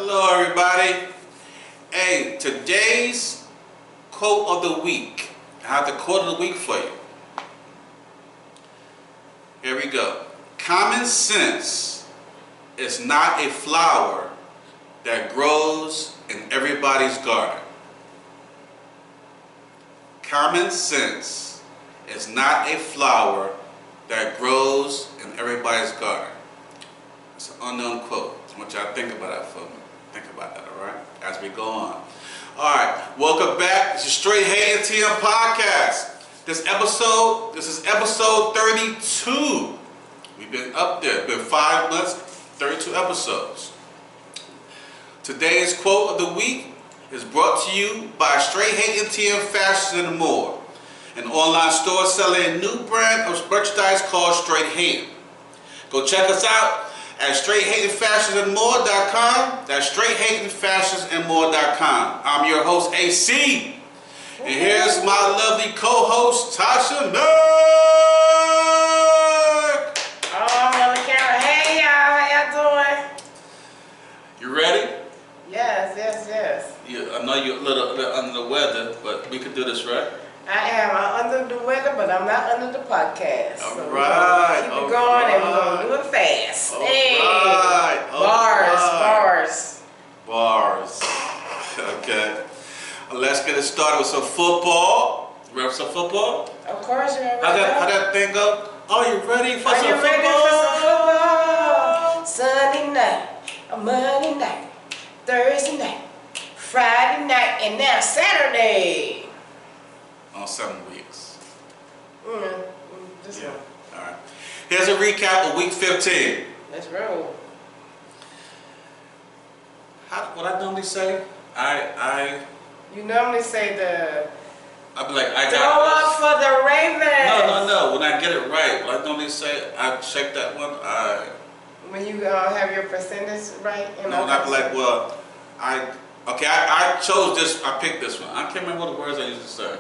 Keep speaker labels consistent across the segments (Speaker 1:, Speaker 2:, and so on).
Speaker 1: Hello, everybody. Hey, today's quote of the week. I have the quote of the week for you. Here we go. Common sense is not a flower that grows in everybody's garden. Common sense is not a flower that grows in everybody's garden. It's an unknown quote. I want y'all to think about that for me. Think about that, all right? As we go on. All right, welcome back. This is Straight Hating TM Podcast. This is episode 32. We've been up there. It's been 5 months, 32 episodes. Today's quote of the week is brought to you by Straight Hating TM Fashion and More, an online store selling a new brand of merchandise called Straight Hating. Go check us out at straighthatingfashionsandmore.com. That's straighthatingfashionsandmore.com. I'm your host, AC. And here's my lovely co-host, Tashia Mac.
Speaker 2: Oh, I'm on the camera. Hey, y'all. How y'all doing?
Speaker 1: You ready?
Speaker 2: Yes.
Speaker 1: Yeah, I know you're a little under the weather, but we can do this, right?
Speaker 2: I am. I'm under the weather, but I'm not under the podcast.
Speaker 1: All
Speaker 2: so
Speaker 1: right.
Speaker 2: Keep it going, and we're going to do it fast.
Speaker 1: Bars. Okay. Let's get it started with some football. You ready for some football?
Speaker 2: Of course, you're ready.
Speaker 1: How that thing go? Are you ready for
Speaker 2: Are
Speaker 1: some
Speaker 2: you
Speaker 1: football?
Speaker 2: ready for some football? Sunday night, Monday night, Thursday night, Friday night, and now Saturday.
Speaker 1: On 7 weeks.
Speaker 2: This
Speaker 1: Yeah.
Speaker 2: one.
Speaker 1: All right. Here's a recap of week 15.
Speaker 2: Let's roll.
Speaker 1: What I normally say?
Speaker 2: You normally say
Speaker 1: I'll be like, I
Speaker 2: throw
Speaker 1: got
Speaker 2: up
Speaker 1: this.
Speaker 2: for the Ravens.
Speaker 1: No. When I get it right, what I normally say, I check that one.
Speaker 2: When you have your percentage right.
Speaker 1: No, and I'll be like, well, I chose this. I picked this one. I can't remember what the words I used to say.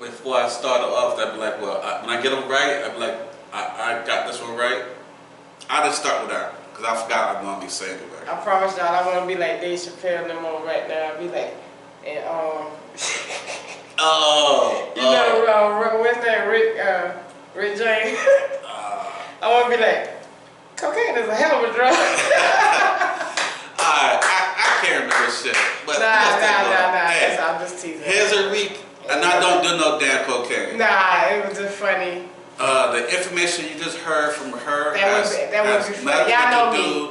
Speaker 1: Before I started off, I'd be like, well, when I get them right, I'd be like, I got this one right. I just start with that because I forgot I normally say it.
Speaker 2: I promise y'all, I want to be like Dave Chappelle and them on right now. I'll be like, and what's that, Rick James? I want to be like, cocaine is a hell of a drug.
Speaker 1: I can't remember shit. But
Speaker 2: Nah.
Speaker 1: Hey,
Speaker 2: I'm just teasing.
Speaker 1: Here's a week, and I don't do no damn cocaine.
Speaker 2: Nah, it was just funny.
Speaker 1: The information you just heard from her
Speaker 2: That would be funny. Y'all know me.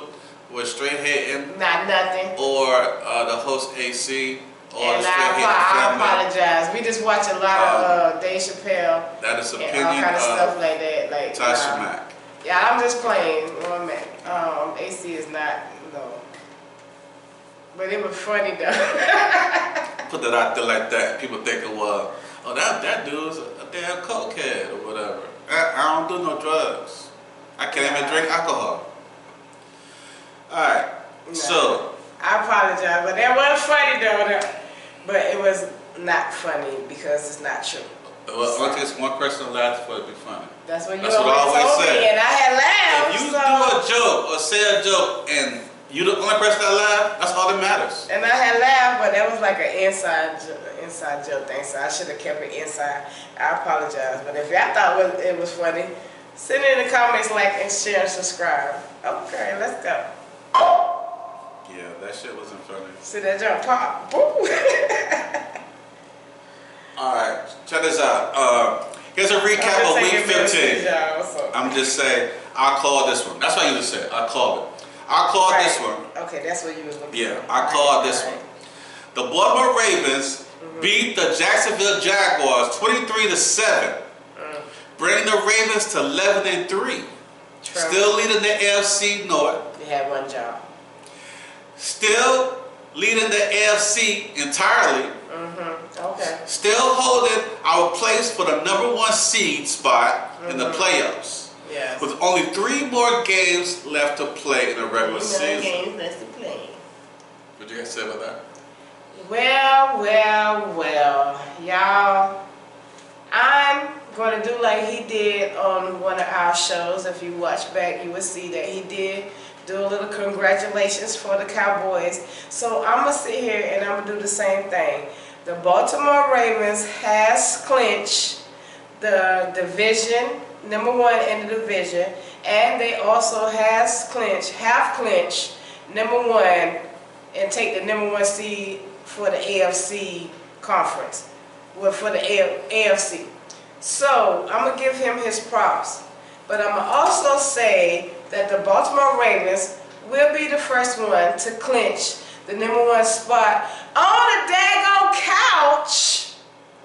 Speaker 1: With Straight Hating.
Speaker 2: Not nothing.
Speaker 1: Or the host AC. Or
Speaker 2: And
Speaker 1: Straight Hating
Speaker 2: I
Speaker 1: family.
Speaker 2: apologize. We just watch a lot of Dave Chappelle.
Speaker 1: That is opinion
Speaker 2: and all kind of stuff like that. Like
Speaker 1: Tashia Mac.
Speaker 2: Yeah, I'm just playing. One minute. AC is not, but it was funny though.
Speaker 1: Put that out there like that. People thinking, well, that dude's a damn cokehead or whatever. I don't do no drugs. I can't even drink alcohol. Alright, so.
Speaker 2: I apologize, but that was funny though. But it was not funny because it's not true.
Speaker 1: Well, it's one person laughs for it to be funny.
Speaker 2: That's what you
Speaker 1: what I always
Speaker 2: told
Speaker 1: say.
Speaker 2: me, and I had laughed.
Speaker 1: If you do a joke or say a joke and you the only person that laughed, that's all that matters.
Speaker 2: And I had laughed, but that was like an inside joke thing, so I should have kept it inside. I apologize, but if y'all thought it was funny, send it in the comments, like and share and subscribe. Okay, let's go.
Speaker 1: Yeah, that shit wasn't funny.
Speaker 2: See that jump pop? Boo!
Speaker 1: Alright, check this out. Here's a recap of week 15. I'm just saying, I'll call this one. That's what I used to say. I'll call it. I'll call this one.
Speaker 2: Okay, that's what you was looking for.
Speaker 1: Yeah, I called this one. The Baltimore Ravens beat the Jacksonville Jaguars 23-7, bringing the Ravens to 11-3. Still leading the AFC North.
Speaker 2: They had one job.
Speaker 1: Still leading the AFC entirely.
Speaker 2: Okay.
Speaker 1: Still holding our place for the #1 seed spot in the playoffs.
Speaker 2: Yes.
Speaker 1: With only 3 more games left to play in the regular season.
Speaker 2: Games left to play.
Speaker 1: What you guys say about that?
Speaker 2: Well, y'all. I'm going to do like he did on one of our shows. If you watch back, you will see that he did do a little congratulations for the Cowboys. So I'm going to sit here and I'm going to do the same thing. The Baltimore Ravens has clinched the division, #1 in the division, and they also have clinched #1 and take the #1 seed for the AFC conference, well, for the AFC. So I'm going to give him his props. But I'm going to also say that the Baltimore Ravens will be the first one to clinch the #1 spot on the daggone couch.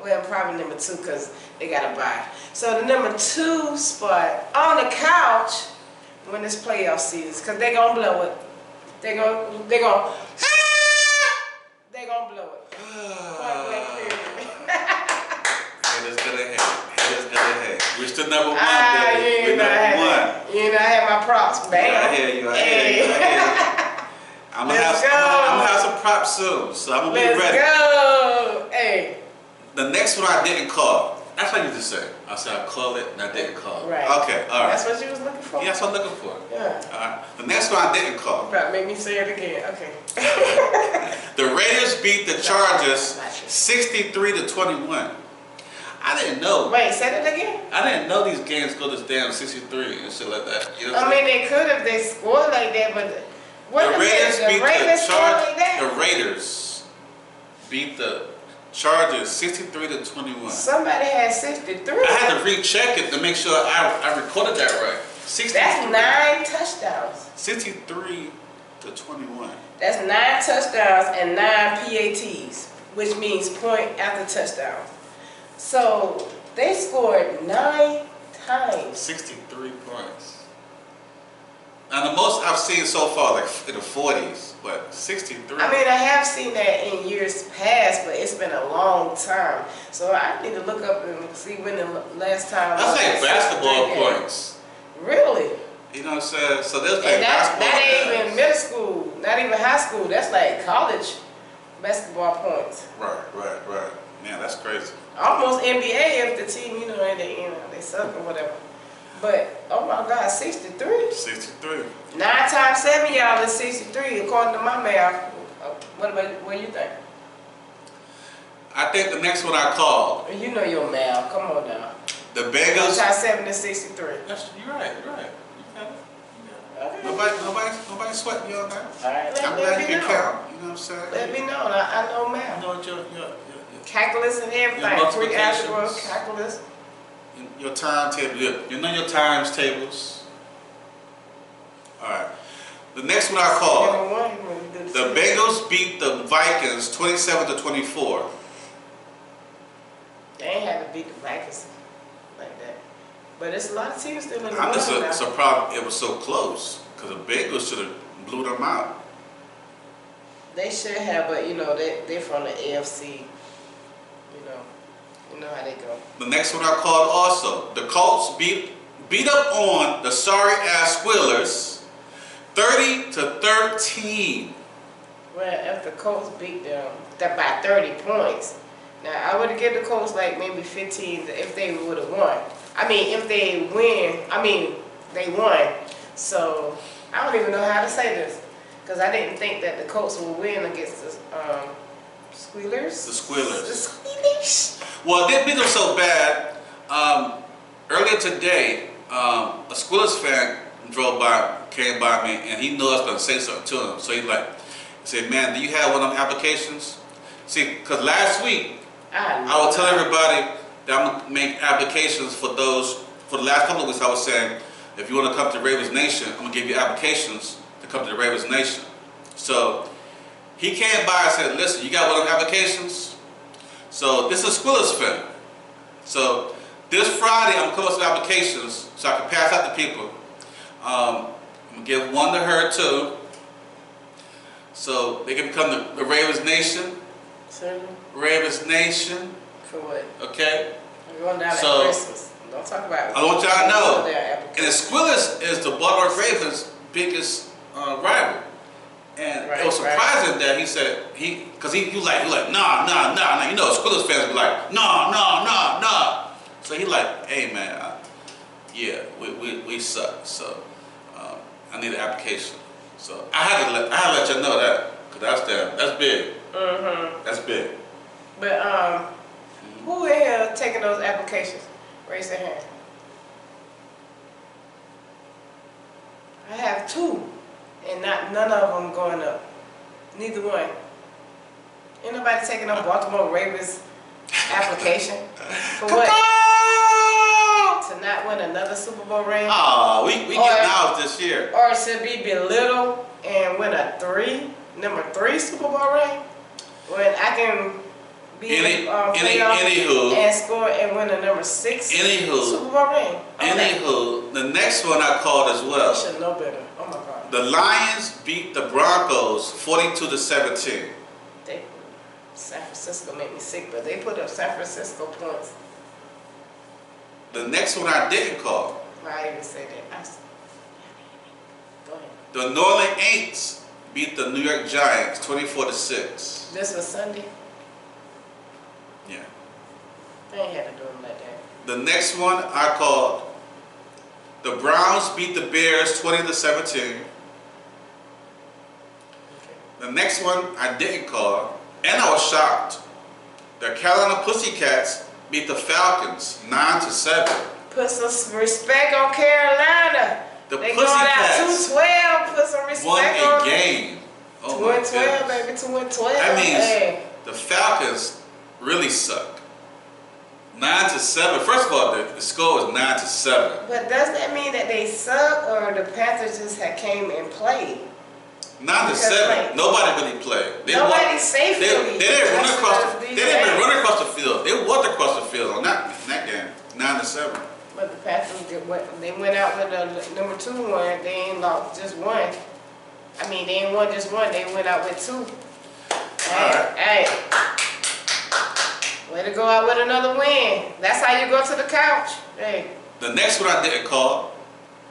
Speaker 2: Well, probably #2 because they got a bye. So the #2 spot on the couch when this playoff season, because they're going to blow it. They're going to blow it. Point blank period.
Speaker 1: Haters gonna hate. Haters gonna hate. We're still #1, baby. We're #1.
Speaker 2: You know, I had my props. Bam.
Speaker 1: I hear you. I hear you. I'm gonna have some props soon, so I'm gonna be ready.
Speaker 2: Let's go. Hey.
Speaker 1: The next one I didn't call. That's what you just said. I said I call it, and I didn't call.
Speaker 2: Right.
Speaker 1: Okay. All right.
Speaker 2: That's what you was looking for.
Speaker 1: Yeah, that's what I'm looking for.
Speaker 2: Yeah.
Speaker 1: All right. The next one I didn't call.
Speaker 2: Right. Make me say it again. Okay.
Speaker 1: The Raiders beat the Chargers 63-21. I didn't know.
Speaker 2: Wait, say it again?
Speaker 1: I didn't know these games go this damn 63 and shit like that. You know
Speaker 2: I mean, they could if they scored like that, but
Speaker 1: the Raiders beat
Speaker 2: Ravens scored like that?
Speaker 1: The Raiders beat the Chargers 63-21.
Speaker 2: Somebody had 63.
Speaker 1: I had to recheck it to make sure I recorded that right. 63.
Speaker 2: That's 9 touchdowns.
Speaker 1: 63-21.
Speaker 2: That's 9 touchdowns and 9 PATs, which means point after touchdown. So they scored 9 times.
Speaker 1: 63 points. Now the most I've seen so far, like in the 40s, but 63.
Speaker 2: I mean, I have seen that in years past, but it's been a long time. So I need to look up and see when the last time.
Speaker 1: That's like basketball points.
Speaker 2: Really?
Speaker 1: You know what I'm saying? So there's like
Speaker 2: and
Speaker 1: basketball.
Speaker 2: That ain't even middle school, not even high school. That's like college basketball points.
Speaker 1: Right. Man, that's crazy.
Speaker 2: Almost NBA if the team, they suck or whatever. But, oh my God, 63?
Speaker 1: 63.
Speaker 2: 9 times 7, y'all, is 63, according to my math. What do you think?
Speaker 1: I think the next one I called.
Speaker 2: You know your math. Come on now.
Speaker 1: The Bengals.
Speaker 2: 9 times 7 is 63.
Speaker 1: You're right. You got it.
Speaker 2: Okay.
Speaker 1: Nobody sweating you on that.
Speaker 2: All right,
Speaker 1: I'm glad you can count. You know what I'm saying?
Speaker 2: Let me know. I know math.
Speaker 1: You know what your
Speaker 2: calculus and everything. Pre-algebra, calculus.
Speaker 1: Your timetable. You know your times tables. All right. The next one I called. The Bengals beat the Vikings 27-24.
Speaker 2: They ain't had to beat the Vikings like that. But it's a lot of teams still in the
Speaker 1: I'm just surprised it was so close because the Bengals should have blew them out.
Speaker 2: They should have, but they're from the AFC. You know how they go.
Speaker 1: The next one I called also. The Colts beat up on the sorry ass Squealers 30-13.
Speaker 2: Well, if the Colts beat them by 30 points. Now, I would have given the Colts like maybe 15 if they would have won. I mean, if they win, they won. So, I don't even know how to say this. Because I didn't think that the Colts would win against the Squealers.
Speaker 1: The Squealers.
Speaker 2: The Squealers.
Speaker 1: Well, they beat them so bad. Earlier today, a Squealers fan came by me, and he knew I was going to say something to him. So he said, "Man, do you have one of them applications?" See, because last week, I would tell everybody that I'm going to make applications for the last couple of weeks I was saying, if you want to come to Ravens Nation, I'm going to give you applications to come to the Ravens Nation. So he came by and said, "Listen, you got one of them applications?" So this is a Squealers fan. So this Friday, I'm going to close the applications so I can pass out to people. I'm going to give one to her too, so they can become the Ravens Nation.
Speaker 2: Certainly.
Speaker 1: Ravens Nation.
Speaker 2: For what?
Speaker 1: Okay.
Speaker 2: I'm going down at Christmas. Don't talk about it.
Speaker 1: I want y'all to know. And the Squealers is the Baltimore Ravens' biggest rival. And it was surprising that he said because he like nah. You know, Squealers fans be like nah. So he like, hey man, yeah, we suck. So I need an application. I had to let you know that, cause that's big. That's big.
Speaker 2: But who in here taking those applications? Raise their hand. I have 2, and none of them going up. Neither one. Ain't nobody taking up Baltimore Ravens application for what? To not win another Super Bowl ring?
Speaker 1: Oh, we getting out this year.
Speaker 2: Or to be belittled and win a number 3 Super Bowl ring? When I can be playoff and score and win a number 6 Super Bowl ring.
Speaker 1: Anywho, the next one I called as well.
Speaker 2: You should know better. Oh my God.
Speaker 1: The Lions beat the Broncos 42-17.
Speaker 2: San Francisco made me sick, but they put up San Francisco points.
Speaker 1: The next one I didn't call.
Speaker 2: I even say that. Go ahead.
Speaker 1: The New Orleans Saints beat the New York Giants 24-6.
Speaker 2: This was Sunday?
Speaker 1: Yeah.
Speaker 2: They ain't had to do them like that.
Speaker 1: The next one I called. The Browns beat the Bears 20-17.
Speaker 2: Okay.
Speaker 1: The next one I didn't call, and I was shocked. The Carolina Pussycats beat the Falcons 9-7.
Speaker 2: Put some respect on Carolina.
Speaker 1: The
Speaker 2: They going out
Speaker 1: Pussycats
Speaker 2: 2-12. Put some respect
Speaker 1: won
Speaker 2: on
Speaker 1: a game. Oh
Speaker 2: 2-12, baby. 2-12.
Speaker 1: That means
Speaker 2: hey.
Speaker 1: the Falcons really suck. 9-7. First of all, the score was 9-7.
Speaker 2: But does that mean that they suck, or the Panthers just had came and played?
Speaker 1: 9-7. Nobody really played.
Speaker 2: Nobody safely.
Speaker 1: They didn't run across. They didn't even run across the field. They walked across the field on that game. 9-7.
Speaker 2: But the Panthers they went out with the number 2 one. They ain't lost just one. I mean, they ain't won just one. They went out with 2. Hey. Way to go out with another win. That's how you go to the couch. Hey.
Speaker 1: The next one I didn't call.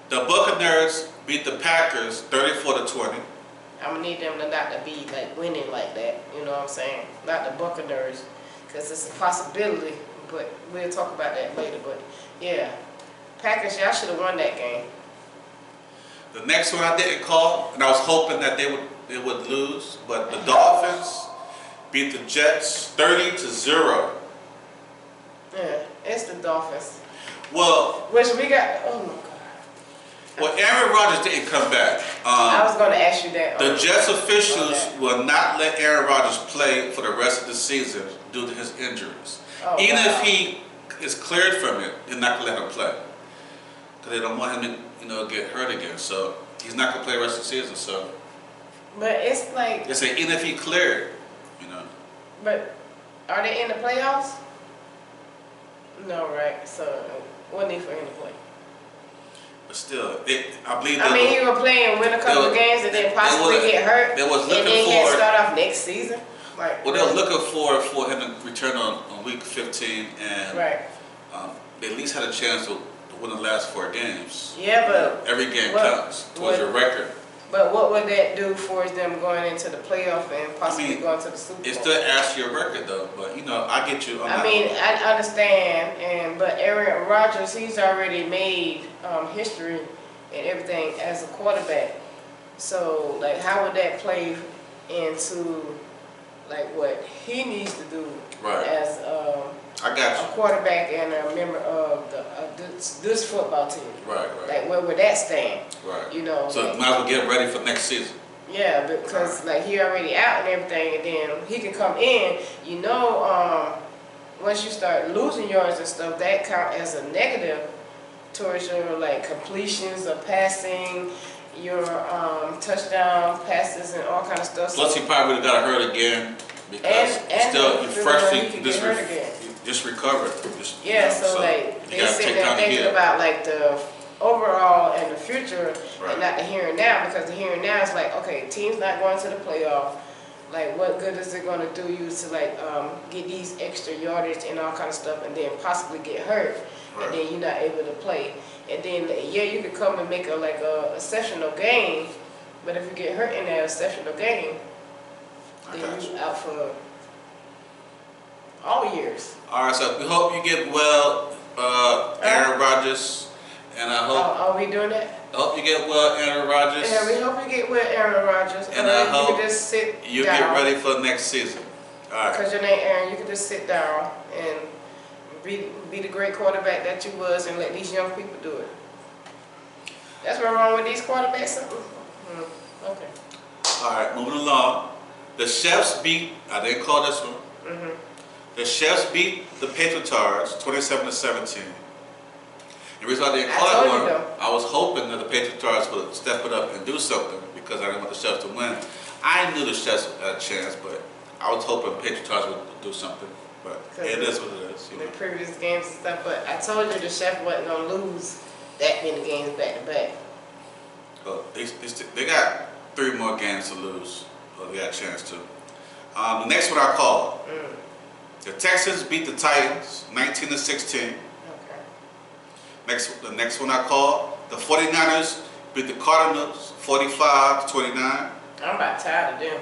Speaker 1: The Buccaneers beat the Packers 34-20.
Speaker 2: I'm gonna need them to not to be like winning like that. You know what I'm saying? Not the Buccaneers, because it's a possibility. But we'll talk about that later. But yeah, Packers, y'all should have won that game.
Speaker 1: The next one I didn't call, and I was hoping that they would lose, but the Dolphins beat the Jets 30-0.
Speaker 2: Yeah, it's the Dolphins.
Speaker 1: Well,
Speaker 2: which we got. Oh my God.
Speaker 1: Well, Aaron Rodgers didn't come back.
Speaker 2: I was going to ask you that.
Speaker 1: The Jets officials will not let Aaron Rodgers play for the rest of the season due to his injuries. Even if he is cleared from it, they're not going to let him play because they don't want him to get hurt again. So he's not going to play the rest of the season. So,
Speaker 2: but it's like
Speaker 1: they say even if he cleared,
Speaker 2: But are they in the playoffs? No, right? So what need for him to play?
Speaker 1: But still, I believe.
Speaker 2: I mean, he was playing, win a couple of games, and then possibly get hurt.
Speaker 1: They was looking
Speaker 2: and then
Speaker 1: for.
Speaker 2: He start off next season. Like,
Speaker 1: well, they were looking for him to return on week 15, and they at least had a chance to win the last 4 games.
Speaker 2: Yeah, but
Speaker 1: every game counts towards your record.
Speaker 2: But what would that do for them going into the playoff and possibly going to the Super Bowl?
Speaker 1: It still asks your record though, but I get you.
Speaker 2: I understand, but Aaron Rodgers, he's already made history and everything as a quarterback. So, like, how would that play into like what he needs to do as
Speaker 1: I got you.
Speaker 2: a quarterback and a member of this football team?
Speaker 1: Right.
Speaker 2: Like, where would that stand?
Speaker 1: Right.
Speaker 2: So
Speaker 1: like, might as well get ready for next season.
Speaker 2: Yeah, because like he already out and everything, and then he can come in. Once you start losing yards and stuff, that count as a negative towards your like completions or passing, your touchdown passes and all kind of stuff.
Speaker 1: Plus, he probably would have got hurt again because you just recovered.
Speaker 2: So like they sitting there thinking about like the overall and the future and not the here and now, because the here and now is like, okay, team's not going to the playoff. Like, what good is it going to do you to like get these extra yardage and all kind of stuff, and then possibly get hurt, and then you're not able to play. And then you could come and make a exceptional game, but if you get hurt in that exceptional game, then you're out for all years.
Speaker 1: All right, so we hope you get well, Aaron Rodgers, and I hope.
Speaker 2: Are we doing that?
Speaker 1: I hope you get well, Aaron Rodgers.
Speaker 2: Yeah, we hope you get well, Aaron Rodgers.
Speaker 1: And I hope
Speaker 2: you can just sit
Speaker 1: you
Speaker 2: down.
Speaker 1: get ready for next season. All right.
Speaker 2: Because your name Aaron, you can just sit down and be the great quarterback that you was and let these young people do it. That's what's wrong with these quarterbacks. Okay. All
Speaker 1: right, moving along. The Chefs beat, I didn't call this one. The Chefs beat the Patriots 27-17. The reason I didn't call that one, I was hoping that the Patriots would step it up and do something because I didn't want the Chefs to win. I knew the Chefs had a chance, but I was hoping the Patriots would do something. But it is what it is.
Speaker 2: The previous games and stuff, but I told you the Chefs wasn't going to lose that many games back to back.
Speaker 1: Well, they got 3 more games to lose. Well, they got a chance to. The next one I called. The Texans beat the Titans 19-16. The next one I called, the 49ers beat the Cardinals 45-29.
Speaker 2: I'm about tired of them.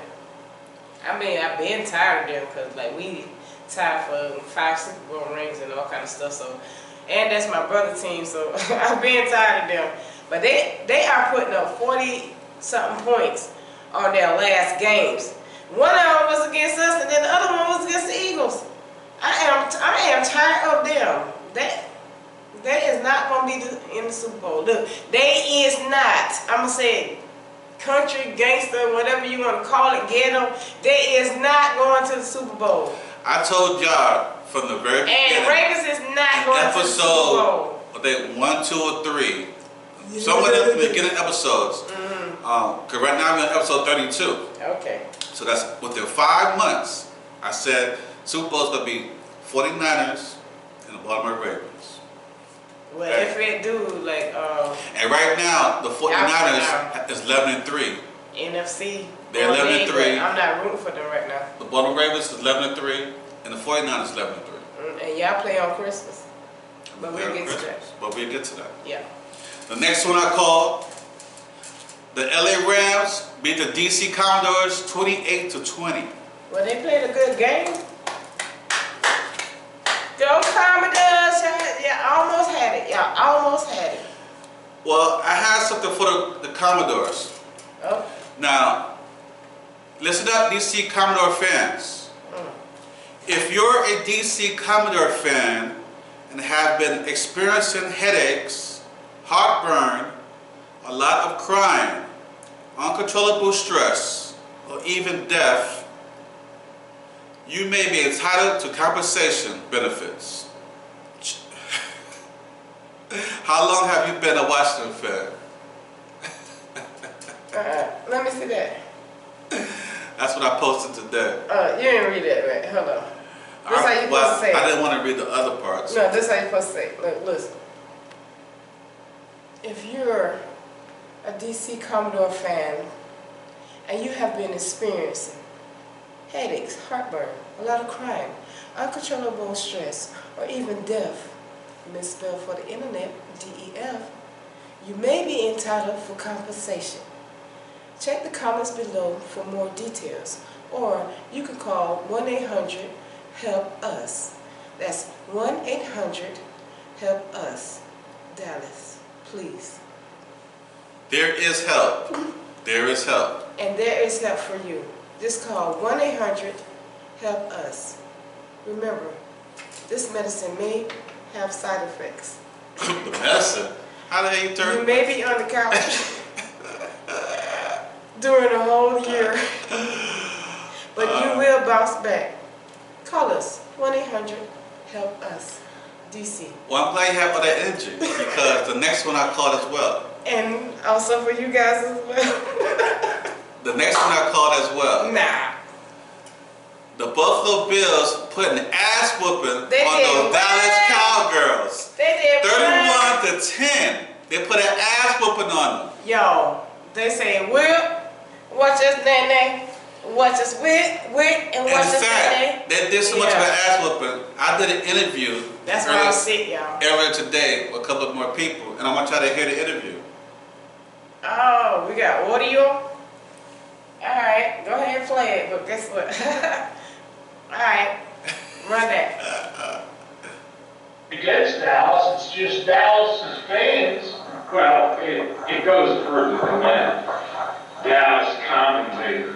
Speaker 2: I mean, I've been tired of them because like we tied for 5 Super Bowl rings and all kind of stuff. So, and that's my brother's team, so I've been tired of them. But they are putting up 40-something points on their last games. One of them was against us, and then the other one was against the Eagles. I am tired of them. That is not going to be in the Super Bowl. Look, they is not. I'm going to say it, country, gangster, whatever you want to call it, ghetto. They is not going to the Super Bowl.
Speaker 1: I told y'all from the very beginning.
Speaker 2: And Ravens is not going to the Super Bowl.
Speaker 1: I think 1, 2, or 3. Somewhere in the beginning episodes. Because right now we're on episode 32.
Speaker 2: Okay.
Speaker 1: So that's within 5 months. I said Super Bowl's going to be 49ers and the Baltimore Ravens.
Speaker 2: Well, if it do, like,
Speaker 1: and right now, the 49ers is 11-3.
Speaker 2: NFC.
Speaker 1: They're 11-3.
Speaker 2: I'm not rooting for them right now.
Speaker 1: The Baltimore Ravens is 11-3, and the 49ers is 11-3.
Speaker 2: And y'all play on Christmas. But we'll get to that.
Speaker 1: But we'll get to that.
Speaker 2: Yeah.
Speaker 1: The next one I called, the LA Rams beat the DC Commodores 28-20.
Speaker 2: Well, they played a good game. Go Commodores! Y'all almost had it. Y'all almost had it.
Speaker 1: Well, I have something for the Commodores.
Speaker 2: Oh.
Speaker 1: Now, listen up, DC Commodore fans. If you're a DC Commodore fan and have been experiencing headaches, heartburn, a lot of crying, uncontrollable stress, or even death, you may be entitled to compensation benefits. How long have you been a Washington fan?
Speaker 2: Let me see that.
Speaker 1: That's what I posted today.
Speaker 2: You didn't read that right. Hold on. This how you supposed to say it.
Speaker 1: I didn't want to read the other parts.
Speaker 2: No, this how you supposed to say it. Look, listen. If you're a DC Commodore fan and you have been experiencing headaches, heartburn, a lot of crying, uncontrollable stress, or even death, misspelled for the internet, DEF, you may be entitled for compensation. Check the comments below for more details, or you can call 1-800-HELP-US. That's 1-800-HELP-US. Dallas, please.
Speaker 1: There is help. There is help.
Speaker 2: And there is help for you. Just call 1-800-HELP-US. Remember, this medicine may have side effects.
Speaker 1: The medicine? How the hell you turn?
Speaker 2: You may be on the couch during a whole year, but you will bounce back. Call us, 1-800-HELP-US, DC.
Speaker 1: Well, I'm glad you have all that energy because the next one I called as well.
Speaker 2: And also for you guys as well.
Speaker 1: The next one I called as well.
Speaker 2: Nah.
Speaker 1: The Buffalo Bills put an ass whooping on the Dallas Cowgirls.
Speaker 2: They did
Speaker 1: 31-10. They put an ass whooping on them.
Speaker 2: Yo, they say whip, watch us nay, watch us with, and watch us nay.
Speaker 1: They did so much of an ass whooping. I did an interview.
Speaker 2: That's why I'm sick, y'all.
Speaker 1: Earlier today with a couple of more people, and I want y'all to hear the interview.
Speaker 2: Oh, we got audio. Alright, go ahead and play it, but guess what? Alright, run that.
Speaker 3: Against Dallas, it's just Dallas's fans Well, it goes further than that. Dallas commentators.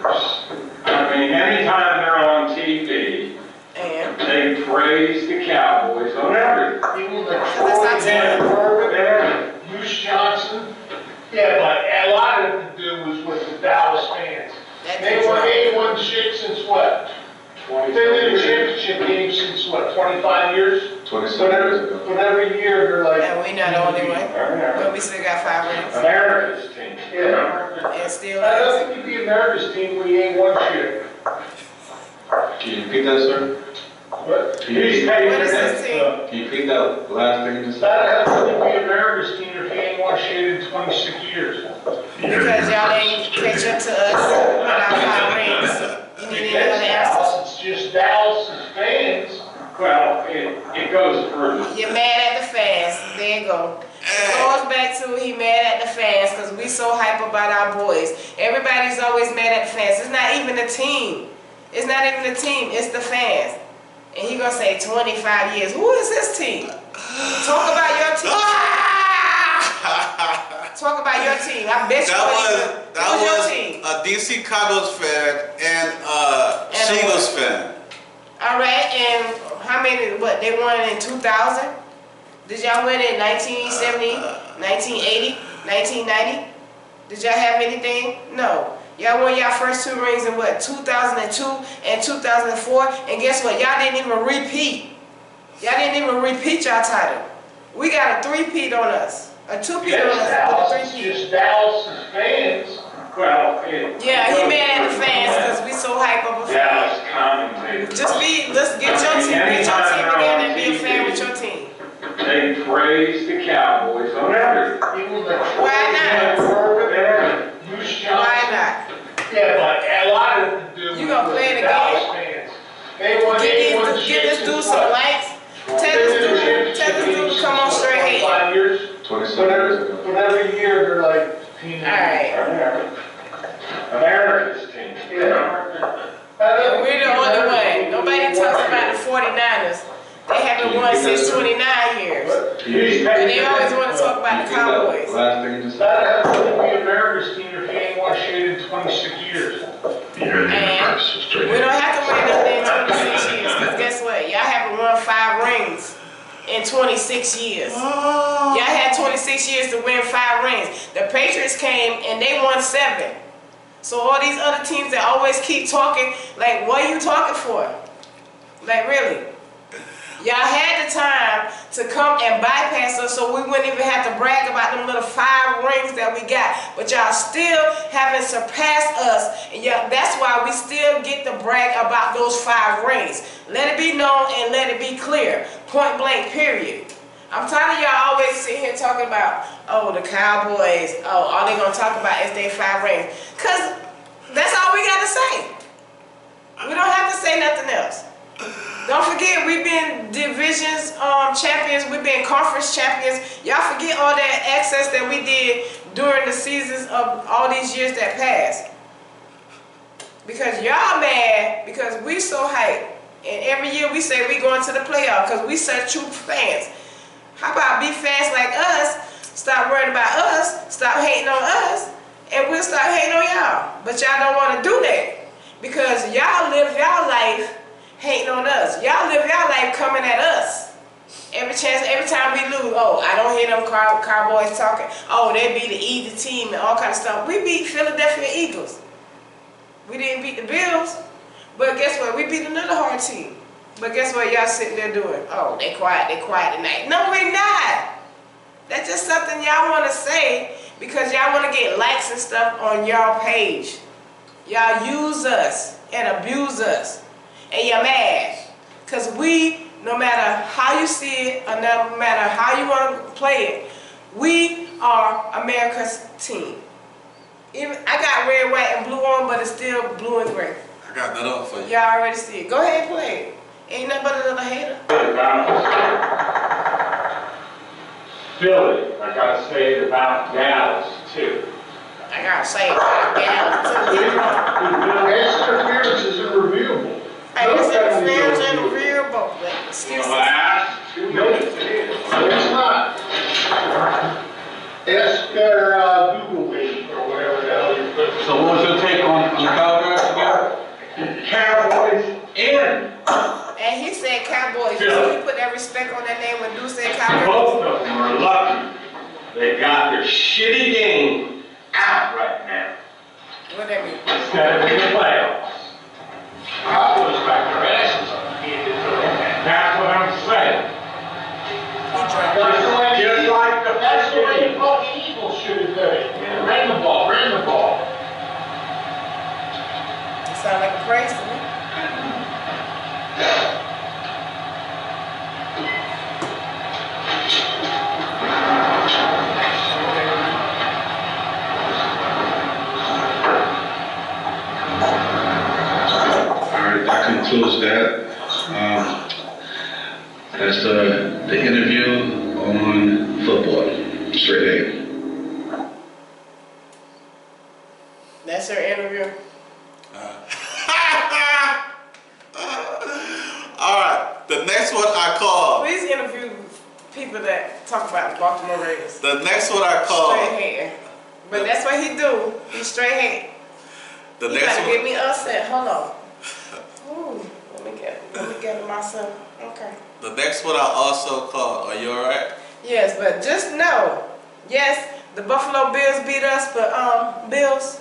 Speaker 3: I mean, anytime they're on TV,
Speaker 2: And
Speaker 3: they praise the Cowboys on everything.
Speaker 4: Even the Troy there, Bruce Johnson. Yeah, but a lot of it to do was with the Dallas fans. They won 81 shit since what? They've been in the championship game since what, 25 years?
Speaker 5: 27 years ago.
Speaker 4: But every year they're like.
Speaker 2: and we not the only one. But we still got 5 rings.
Speaker 3: America's team.
Speaker 4: Yeah.
Speaker 2: And still
Speaker 4: I don't think you'd be America's team when you ain't won shit.
Speaker 5: Can you repeat that, sir?
Speaker 4: What?
Speaker 5: Can you repeat,
Speaker 2: What is this team?
Speaker 5: can you repeat that last thing you just
Speaker 4: I
Speaker 5: said?
Speaker 4: don't think you'd be America's team if you ain't won shit in 26 years.
Speaker 2: Because y'all ain't catch up to us with our 5 rings. You need any other answers?
Speaker 4: It's just Dallas' fans.
Speaker 3: Well, it goes further.
Speaker 2: You're mad at the fans. There you go. It goes back to he mad at the fans because we so hype about our boys. Everybody's always mad at the fans. It's not even the team. It's not even the team. It's the fans. And he gonna say 25 years. Who is his team? Talk about your team. Talk about your team. I bet you
Speaker 1: That
Speaker 2: who's your
Speaker 1: was
Speaker 2: team?
Speaker 1: a DC Cowboys fan and
Speaker 2: And a
Speaker 1: Eagles
Speaker 2: what?
Speaker 1: fan.
Speaker 2: All right, and how many? What they won in 2000? Did y'all win in 1970, 1980, 1990? Did y'all have anything? No. Y'all won y'all first 2 rings in what? 2002 and 2004. And guess what? Y'all didn't even repeat. Y'all didn't even repeat y'all title. We got a 3-peat on us. A 2-peat on us.
Speaker 4: Dallas,
Speaker 2: But a
Speaker 4: it's
Speaker 2: 3-peat.
Speaker 4: just Dallas' fans.
Speaker 3: Well,
Speaker 2: Yeah, he mad at the fans because we so hype of a fan.
Speaker 3: Dallas commentators.
Speaker 2: Let's get your team together and be a fan with your team.
Speaker 3: They praise the Cowboys on everything.
Speaker 4: Even the
Speaker 2: Why not?
Speaker 4: Troy there, Bruce Johnson.
Speaker 2: Why not?
Speaker 4: Yeah, but a lot of it to do
Speaker 2: You gonna
Speaker 4: with
Speaker 2: play
Speaker 4: the
Speaker 2: it
Speaker 4: Dallas
Speaker 2: again?
Speaker 4: fans. They won 81
Speaker 2: Give
Speaker 4: shit
Speaker 2: this dude
Speaker 4: since
Speaker 2: some
Speaker 4: what?
Speaker 2: likes. Tell this dude to come on straight hating.
Speaker 4: 25 years.
Speaker 5: 27 years ago.
Speaker 4: But every year they're like.
Speaker 2: Alright.
Speaker 3: America's team.
Speaker 4: Yeah.
Speaker 2: And we're the only one. Nobody talks about the 49ers. They haven't won since 29 years.
Speaker 5: Can you
Speaker 2: And they always want to talk about the
Speaker 5: repeat that
Speaker 2: Cowboys.
Speaker 5: last thing you just said?
Speaker 4: That has to be America's team if you ain't won shit in 26 years.
Speaker 2: And we don't have to win nothing in 26 years. Because guess what? Y'all haven't won 5 rings in 26 years. Y'all had 26 years to win 5 rings. The Patriots came and they won 7. So all these other teams that always keep talking, like, what are you talking for? Like, really? Y'all had the time to come and bypass us so we wouldn't even have to brag about them little 5 rings that we got. But y'all still haven't surpassed us. And that's why we still get to brag about those 5 rings. Let it be known and let it be clear. Point blank, period. I'm tired of y'all always sitting here talking about, oh, the Cowboys, oh, all they gonna talk about is their 5 rings. Because that's all we gotta say. We don't have to say nothing else. Don't forget, we've been divisions champions, we've been conference champions. Y'all forget all that access that we did during the seasons of all these years that passed. Because y'all mad because we so hyped. And every year we say we going to the playoff because we such true fans. How about be fans like us, stop worrying about us, stop hating on us, and we'll start hating on y'all. But y'all don't want to do that because y'all live y'all life hating on us. Y'all live y'all life coming at us. Every time we lose, oh, I don't hear them Cowboys talking. Oh, they beat the easy team and all kind of stuff. We beat Philadelphia Eagles. We didn't beat the Bills. But guess what? We beat another hard team. But guess what y'all sitting there doing? Oh, they quiet tonight. No, we not. That's just something y'all want to say because y'all want to get likes and stuff on y'all page. Y'all use us and abuse us. And you're mad. Because we, no matter how you see it, or no matter how you want to play it, we are America's team. Even I got red, white, and blue on, but it's still blue and gray.
Speaker 1: I got that up for you.
Speaker 2: Y'all already see it. Go ahead and play it. Ain't nothing but another hater.
Speaker 3: Philly, I gotta say it about Dallas too.
Speaker 2: I gotta say it about Dallas too.
Speaker 4: Pass interference is irreviewable.
Speaker 2: Hey, this interference and the real both. Excuse me.
Speaker 3: Last 2 minutes it is.
Speaker 4: No, it's not. Pass
Speaker 2: And he said Cowboys.
Speaker 3: Yeah.
Speaker 2: So he put that respect on that name when Dude said Cowboys.
Speaker 3: Both of them are lucky. They got their shitty game out right now.
Speaker 2: What that mean?
Speaker 3: Instead of in the playoffs.
Speaker 4: Cowboys got their asses on the end.
Speaker 3: That's what I'm saying.
Speaker 4: Just like that's the way the fucking Eagles should have done it. Ran the ball, ran the ball.
Speaker 2: It sound like a praise to me.
Speaker 5: Alright, that concludes that. That's the interview on football, straight A.
Speaker 2: That's your interview.
Speaker 1: Alright, the next one I call.
Speaker 2: Please interview people that talk about the Baltimore Ravens.
Speaker 1: The next one I call.
Speaker 2: Straight hair. But that's what he do. He straight hair.
Speaker 1: The
Speaker 2: You
Speaker 1: next
Speaker 2: gotta
Speaker 1: one.
Speaker 2: get me upset. Hold on. Ooh, let me get it myself. Okay.
Speaker 1: The next one I also called. Are you alright?
Speaker 2: Yes, but just know, yes, the Buffalo Bills beat us, but Bills,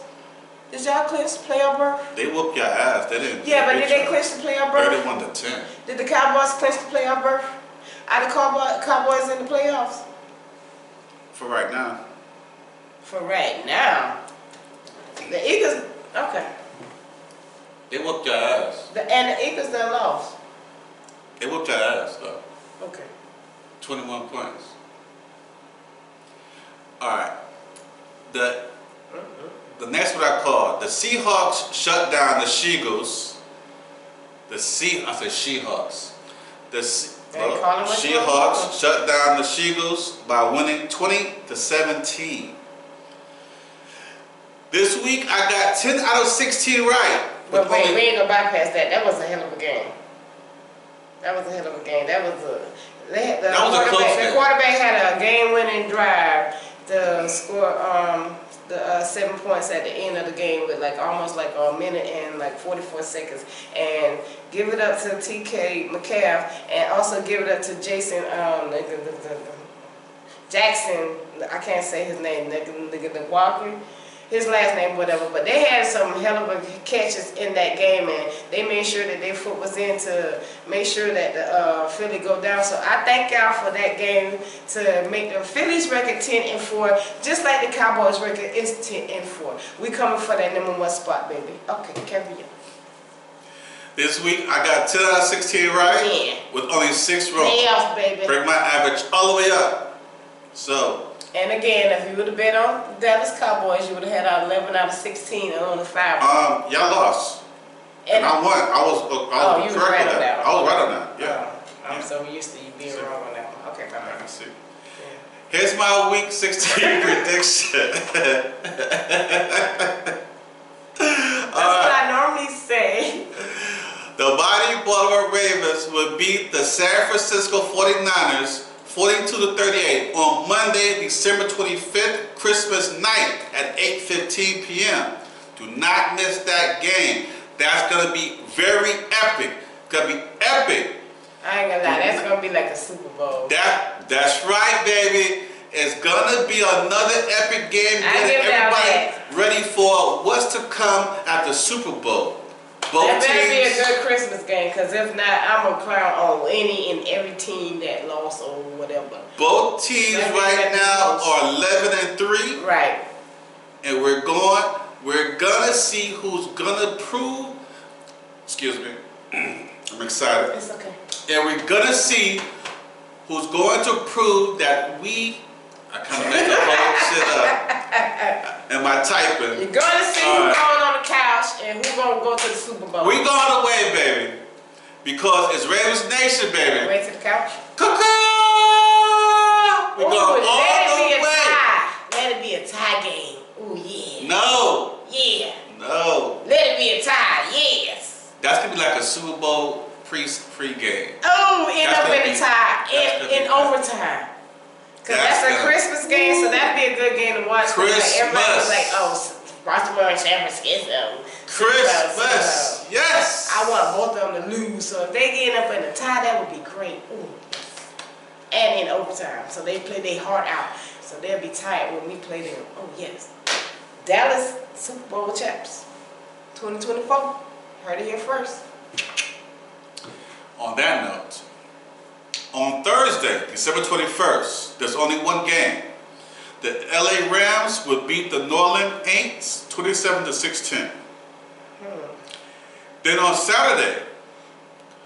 Speaker 2: did y'all clinch the playoff berth?
Speaker 1: They whooped your ass. They didn't.
Speaker 2: Yeah, but did they
Speaker 1: you.
Speaker 2: clinch the playoff berth?
Speaker 1: 31-10.
Speaker 2: Did the Cowboys clinch the playoff berth? Are the Cowboys in the playoffs?
Speaker 1: For right now.
Speaker 2: For right now. The Eagles, okay.
Speaker 1: They whooped your ass.
Speaker 2: And the Eagles done lost.
Speaker 1: They whooped your ass though.
Speaker 2: Okay.
Speaker 1: 21 points. Alright. The next one I called. The Seahawks shut down the She-Goose. I said She-Hawks. She-Hawks shut down the She-Goose by winning 20-17. This week I got 10 out of 16 right.
Speaker 2: But wait, we ain't gonna bypass that. That was a hell of a game. That was a hell of a game. That was the quarterback had a game-winning drive to score the 7 points at the end of the game with almost a minute and 44 seconds, and give it up to TK McCaff, and also give it up to Jason Jackson. I can't say his name. Walker. His last name, whatever, but they had some hell of a catches in that game, and they made sure that their foot was in to make sure that the Philly go down. So I thank y'all for that game to make the Phillies record 10-4, just like the Cowboys record is 10-4. We coming for that #1 spot, baby. Okay, carry on.
Speaker 1: This week I got 10 out of 16 right,
Speaker 2: Yeah.
Speaker 1: with only 6 wrong.
Speaker 2: Playoffs, baby.
Speaker 1: Bring my average all the way up. So.
Speaker 2: And again, if you would have bet on the Dallas Cowboys, you would have had 11 out of 16 and only 5.
Speaker 1: Y'all lost. And I won. I was
Speaker 2: you was right on that one.
Speaker 1: I was right on that. Yeah.
Speaker 2: I'm so used to you being wrong on that one. Okay, bye-bye.
Speaker 1: I see. Here's my week 16 prediction.
Speaker 2: That's what I normally say.
Speaker 1: The mighty Baltimore Ravens will beat the San Francisco 49ers 42-38 on Monday, December 25th, Christmas night at 8:15 p.m. Do not miss that game. That's going to be very epic. Going to be epic.
Speaker 2: I ain't gonna lie, that's gonna be like a Super Bowl.
Speaker 1: That's right, baby. It's gonna be another epic game. Getting everybody ready for what's to come at the Super Bowl.
Speaker 2: That better be a good Christmas game, because if not, I'm gonna clown on any and every team that lost or whatever.
Speaker 1: Both teams right now are 11-3.
Speaker 2: Right.
Speaker 1: And we're gonna see who's gonna prove. Excuse me. I'm excited.
Speaker 2: It's okay.
Speaker 1: And we're gonna see who's going to prove that I kind of make the whole shit up. Am I typing?
Speaker 2: You're gonna see who's going on the couch and who's gonna go to the Super Bowl.
Speaker 1: We going away, baby. Because it's Ravens Nation, baby.
Speaker 2: Way to the couch.
Speaker 1: We're going all the way.
Speaker 2: Let it be a tie game. Ooh, yeah.
Speaker 1: No.
Speaker 2: Yeah.
Speaker 1: No.
Speaker 2: Let it be a tie. Yes.
Speaker 1: That's gonna be like a Super Bowl pre-game.
Speaker 2: Oh, end up in the tie. In overtime. Because that's a Christmas game, so that'd be a good game to watch.
Speaker 1: Christmas.
Speaker 2: Everybody was like, oh, Baltimore and San Francisco.
Speaker 1: Christmas. Yes.
Speaker 2: I want both of them to lose. So if they get up in a tie, that would be great. Ooh. And in overtime. So they play their heart out. So they'll be tired when we play them. Oh, yes. Dallas Super Bowl champs. 2024. Heard it here first.
Speaker 1: On that note, on Thursday, December 21st, there's only one game. The LA Rams will beat the New Orleans Saints 27-16. Then on Saturday,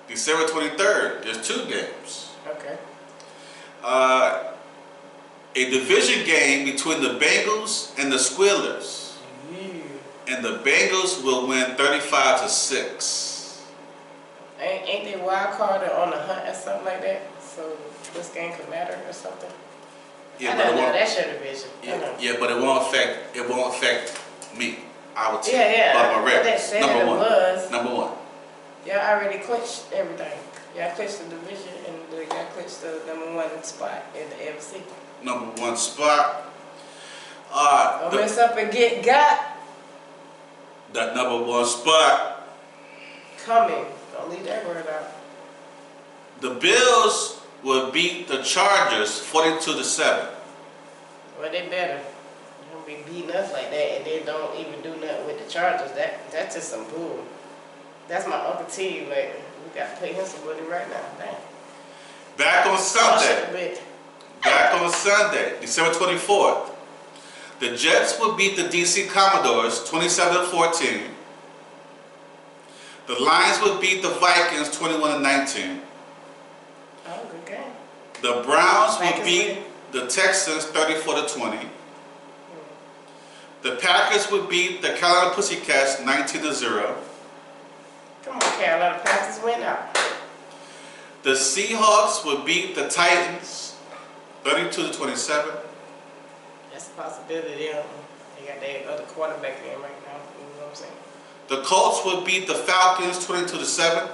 Speaker 1: December 23rd, there's two games.
Speaker 2: Okay.
Speaker 1: A division game between the Bengals and the Squealers. And the Bengals will win 35-6.
Speaker 2: Ain't they wild card or on the hunt or something like that? So this game could matter or something?
Speaker 1: Yeah,
Speaker 2: I
Speaker 1: but
Speaker 2: don't know. That's your division.
Speaker 1: Yeah, but it won't affect me. I would take
Speaker 2: Yeah.
Speaker 1: bottom of
Speaker 2: But they said it was.
Speaker 1: Number one.
Speaker 2: Y'all already clinched everything. Y'all clinched the division and y'all clinched the #1 spot in the AFC.
Speaker 1: Number one spot.
Speaker 2: Don't mess up and get got.
Speaker 1: That number one spot.
Speaker 2: Coming. Don't leave that word out.
Speaker 1: The Bills will beat the Chargers 42-7.
Speaker 2: Well, they better. They don't be beating us like that and they don't even do nothing with the Chargers. That's just some bull. That's my Uncle T. Like, we got to pay him some money right now. Dang.
Speaker 1: Back on Sunday. December 24th. The Jets will beat the DC Commodores 27-14. The Lions will beat the Vikings 21-19.
Speaker 2: Oh, good game.
Speaker 1: The Browns will
Speaker 2: Vikings
Speaker 1: beat
Speaker 2: win.
Speaker 1: the Texans 34-20. The Packers will beat the Carolina Pussycats 19-0.
Speaker 2: Come on, Carolina Panthers win out.
Speaker 1: The Seahawks will beat the Titans 32-27.
Speaker 2: That's a possibility. They got their other quarterback in right now. You know what I'm saying?
Speaker 1: The Colts will beat the Falcons 22-7.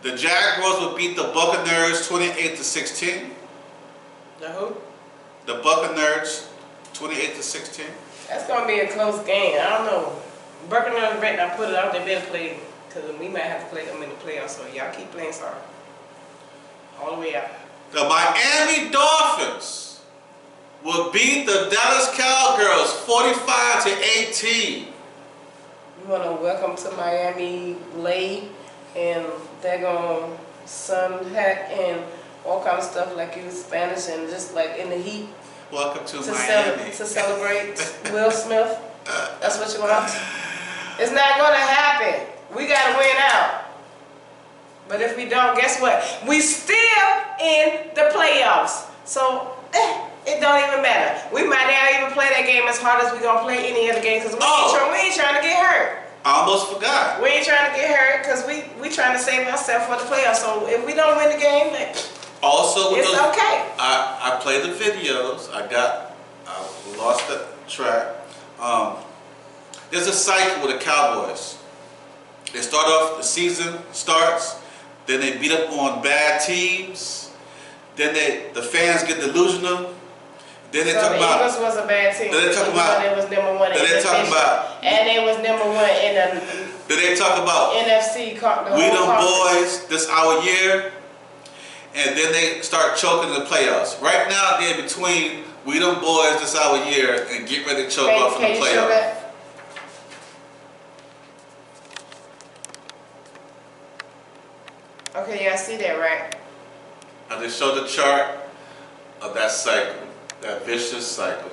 Speaker 1: The Jaguars will beat the Buccaneers 28-16.
Speaker 2: The who?
Speaker 1: The Buccaneers 28-16.
Speaker 2: That's gonna be a close game. I don't know. Buccaneers right now put it out. They better play because we might have to play them in the playoffs. So y'all keep playing sorry. All the way out.
Speaker 1: The Miami Dolphins will beat the Dallas Cowgirls 45-18.
Speaker 2: You want to welcome to Miami Lay and they're going to sun hat and all kind of stuff like you Spanish and just like in the heat.
Speaker 1: Welcome to Miami.
Speaker 2: To celebrate Will Smith. That's what you want. It's not going to happen. We got to win out. But if we don't, guess what? We still in the playoffs. So, it don't even matter. We might not even play that game as hard as we're going to play any other game because we ain't trying to get hurt.
Speaker 1: I almost forgot.
Speaker 2: We ain't trying to get hurt because we trying to save ourselves for the playoffs. So, if we don't win the game,
Speaker 1: also, with
Speaker 2: it's okay.
Speaker 1: I played the videos. I lost the track. There's a cycle with the Cowboys. They start off, the season starts, then they beat up on bad teams, then the fans get delusional, then they talk about...
Speaker 2: the Eagles was a bad team.
Speaker 1: Then they talk about...
Speaker 2: They was #1 in
Speaker 1: Then they talk about...
Speaker 2: And they was #1 in the...
Speaker 1: Then they talk about...
Speaker 2: NFC...
Speaker 1: We them boys, this our year, and then they start choking in the playoffs. Right now, they're between we them boys, this our year, and get ready to choke off in the playoffs.
Speaker 2: Okay, y'all see that, right?
Speaker 1: I just showed the chart of that cycle, that vicious cycle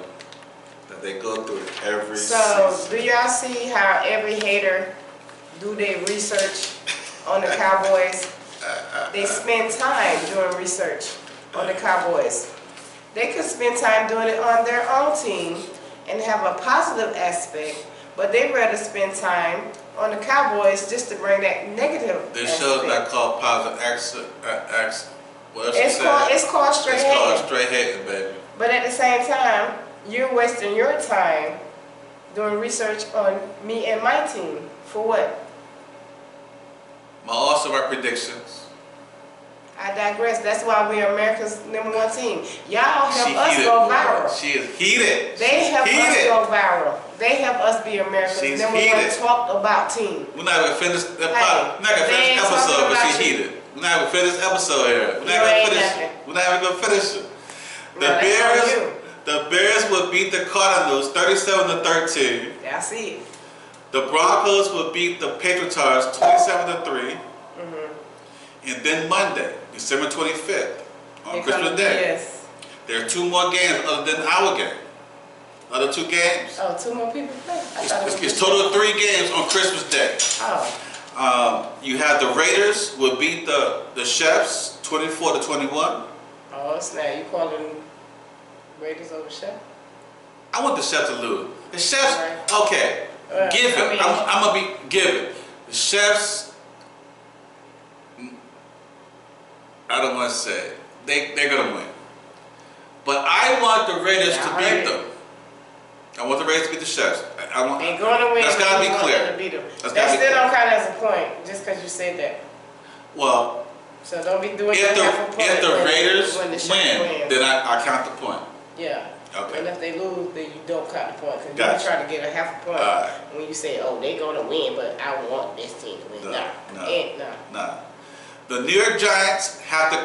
Speaker 1: that they go through every season.
Speaker 2: So, do y'all see how every hater do their research on the Cowboys? They spend time doing research on the Cowboys. They could spend time doing it on their own team and have a positive aspect, but they'd rather spend time on the Cowboys just to bring that negative
Speaker 1: This
Speaker 2: aspect.
Speaker 1: show's not called positive
Speaker 2: It's called straight hating.
Speaker 1: It's called straight hating, baby.
Speaker 2: But at the same time, you're wasting your time doing research on me and my team. For what?
Speaker 1: Also my predictions.
Speaker 2: I digress. That's why we're America's #1 team. Y'all help us go viral.
Speaker 1: She is heated.
Speaker 2: They help us go viral. They help us be Americans.
Speaker 1: She's
Speaker 2: Number one,
Speaker 1: heated.
Speaker 2: talk about team.
Speaker 1: We're not gonna finish that
Speaker 2: Hey,
Speaker 1: part. We're not gonna
Speaker 2: they
Speaker 1: finish
Speaker 2: ain't
Speaker 1: the episode,
Speaker 2: talking
Speaker 1: but
Speaker 2: about
Speaker 1: she's
Speaker 2: you.
Speaker 1: heated. We're not gonna finish this episode here. We're
Speaker 2: You
Speaker 1: not gonna
Speaker 2: ain't
Speaker 1: finish
Speaker 2: nothing.
Speaker 1: it. We're not even gonna finish it.
Speaker 2: No, that's on you.
Speaker 1: The Bears will beat the Cardinals 37-13.
Speaker 2: Yeah, I see it.
Speaker 1: The Broncos will beat the Patriots 27-3. And then Monday, December 25th, on Christmas Day,
Speaker 2: Yes.
Speaker 1: there are 2 more games other than our game. Other 2 games.
Speaker 2: Oh, 2 more people play? I thought it was
Speaker 1: It's
Speaker 2: just-
Speaker 1: total of 3 games on Christmas Day.
Speaker 2: Oh.
Speaker 1: You have the Raiders will beat the Chefs 24-21.
Speaker 2: Oh, snap. You calling Raiders over Chef?
Speaker 1: I want the Chefs to lose. The Chefs,
Speaker 2: Right.
Speaker 1: okay, give it.
Speaker 2: I mean-
Speaker 1: I'm gonna be given. The Chefs, I don't want to say it. They're gonna win. But I want the Raiders
Speaker 2: Yeah,
Speaker 1: to
Speaker 2: I
Speaker 1: beat
Speaker 2: heard
Speaker 1: them. I want the Raiders to beat the Chefs. I want.
Speaker 2: Ain't going to win.
Speaker 1: That's gotta be
Speaker 2: You're
Speaker 1: clear.
Speaker 2: gonna beat them.
Speaker 1: That's
Speaker 2: That
Speaker 1: gotta be
Speaker 2: still
Speaker 1: clear.
Speaker 2: don't count as a point, just because you said that.
Speaker 1: Well,
Speaker 2: So don't be doing
Speaker 1: if
Speaker 2: that half a point.
Speaker 1: the
Speaker 2: when-
Speaker 1: Raiders
Speaker 2: when the Chefs
Speaker 1: win, then I count the point.
Speaker 2: Yeah.
Speaker 1: Okay.
Speaker 2: And if they lose, then you don't count the point. Because
Speaker 1: Gotcha.
Speaker 2: you try to get a half a point
Speaker 1: Alright.
Speaker 2: when you say, oh, they going to win, but I want this team to win.
Speaker 1: No,
Speaker 2: Nah.
Speaker 1: no.
Speaker 2: Nah.
Speaker 1: Nah. The New York Giants have to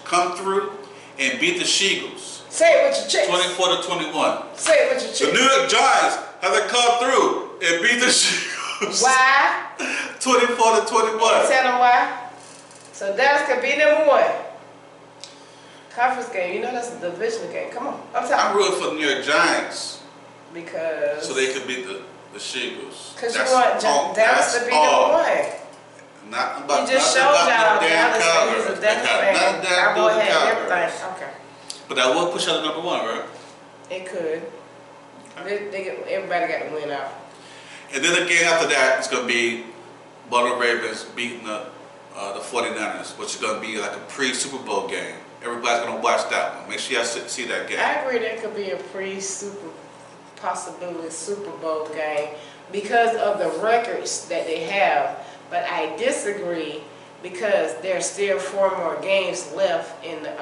Speaker 1: come through and beat the Seagulls
Speaker 2: Say it with your chest.
Speaker 1: 24-21.
Speaker 2: Say it with your
Speaker 1: The
Speaker 2: chest.
Speaker 1: New York Giants have to come through and beat the Seagulls
Speaker 2: Why?
Speaker 1: 24-21.
Speaker 2: Tell them why. So Dallas could be number 1. Conference game. You know that's a divisional game. Come on. I'm
Speaker 1: I'm
Speaker 2: talking.
Speaker 1: rooting for the New York Giants
Speaker 2: Because.
Speaker 1: so they could beat the Seagulls.
Speaker 2: Because you
Speaker 1: That's
Speaker 2: want
Speaker 1: all-
Speaker 2: Dallas to
Speaker 1: that's
Speaker 2: be
Speaker 1: all.
Speaker 2: number 1.
Speaker 1: Not about,
Speaker 2: You just
Speaker 1: nothing
Speaker 2: showed
Speaker 1: about
Speaker 2: y'all
Speaker 1: no damn
Speaker 2: Dallas and he's a
Speaker 1: Cowgirls.
Speaker 2: Dallas
Speaker 1: They got
Speaker 2: fan.
Speaker 1: nothing to do
Speaker 2: I
Speaker 1: with
Speaker 2: will
Speaker 1: the
Speaker 2: have
Speaker 1: Cowgirls.
Speaker 2: everything. Okay.
Speaker 1: But that will push out to number 1, right?
Speaker 2: It could. Everybody got to win out.
Speaker 1: And then again after that, it's going to be Baltimore Ravens beating the 49ers, which is going to be like a pre-Super Bowl game. Everybody's going to watch that one. Make sure you see that game.
Speaker 2: I agree that could be a possibility Super Bowl game because of the records that they have. But I disagree because there's still 4 more games left in the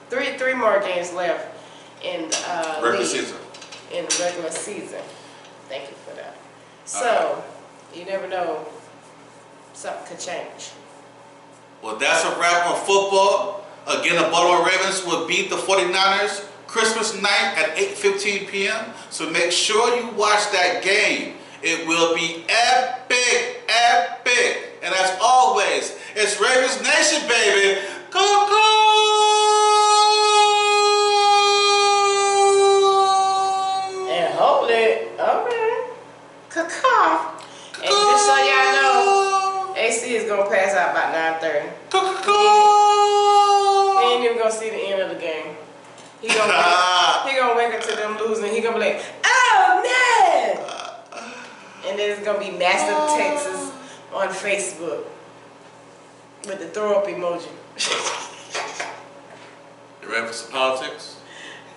Speaker 2: 3 more games left in the
Speaker 1: Regular
Speaker 2: league,
Speaker 1: season.
Speaker 2: in the regular season. Thank you for that. So you never know, something could change.
Speaker 1: Well, that's a wrap on football. Again, the Baltimore Ravens will beat the 49ers Christmas night at 8:15 p.m. So make sure you watch that game. It will be epic, epic. And as always, it's Ravens Nation, baby. Go, go!
Speaker 2: And hopefully, okay, caw. And just so y'all know, AC is gonna pass out about 9:30. He ain't even gonna see the end of the game. He gonna wake up to them losing. He gonna be like, oh no! And then it's gonna be massive Texas on Facebook with the throw up emoji.
Speaker 1: You ready for some politics?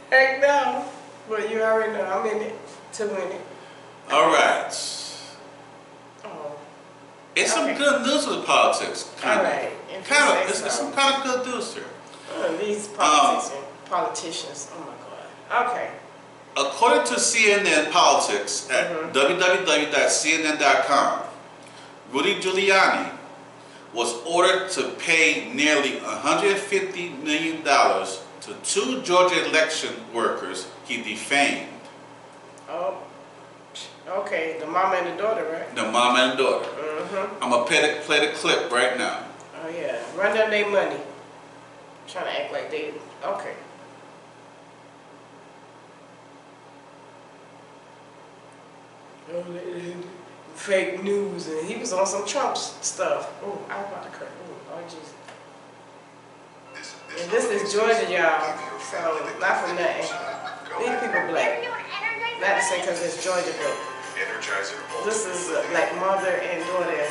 Speaker 2: Heck no. But you already know I'm in it to win it.
Speaker 1: All right.
Speaker 2: Oh.
Speaker 1: It's some
Speaker 2: Okay.
Speaker 1: good news with politics.
Speaker 2: All right. If you say
Speaker 1: It's
Speaker 2: so.
Speaker 1: some kind of good news here.
Speaker 2: Oh, these politicians. Oh my God. Okay.
Speaker 1: According to CNN Politics at www.cnn.com, Rudy Giuliani was ordered to pay nearly $150 million to 2 Georgia election workers he defamed.
Speaker 2: Oh. Okay. The mama and the daughter, right?
Speaker 1: The mom and daughter.
Speaker 2: Mm-hmm.
Speaker 1: I'm going to play the clip right now.
Speaker 2: Oh yeah. Run down their money. Trying to act like they. Okay. Fake news, and he was on some Trump stuff. Oh, I was about to cut. Oh, Jesus. And this is Georgia, y'all. So, not for nothing. These people black. Not to say because it's Georgia, but this is like mother and daughter.